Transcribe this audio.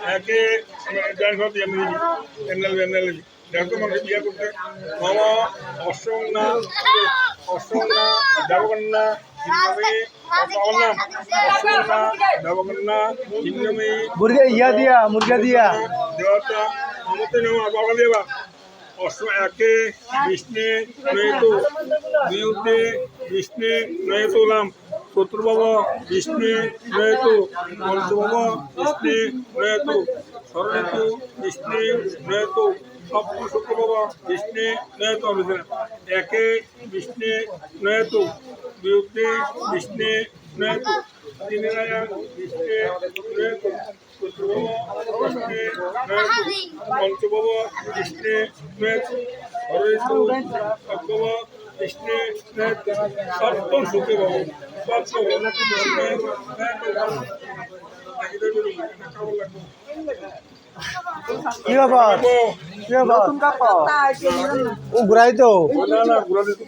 একে দেখো মানুষ বিয়ে করতে মামা অশ্বন্না অশ্বন্না দেবকন্যা হিন্দমে অশ্বন্না দেবকন্যা হিন্দমে মুরগা দিয়া দেবতা মমতে নেওয়া বাবা দেবা অশ্ব একে বিষ্ণু নয়তো বিউতে বিষ্ণু নয়তোলাম শত্রুবাব বিষ্ণু নয়তো পঞ্চবাব বিষ্ণু নয়তো ষড়ঋতু বিষ্ণু নয়তো সপ্ত শুক্রবাব বিষ্ণু নয়তো একে বিষ্ণু নয়তো বিউতে বিষ্ণু নয়তো তিনিরায়া বিষ্ণু নয়তো শত্রুবাব বিষ্ণু নয়তো পঞ্চবাব বিষ্ণু নয়তো ষড়ঋতু সপ্তবাব বিষ্ণু নয়তো সপ্তম শুক্রবাব কি ব্যাপার ও ঘুরাই তো না ঘুরা দিত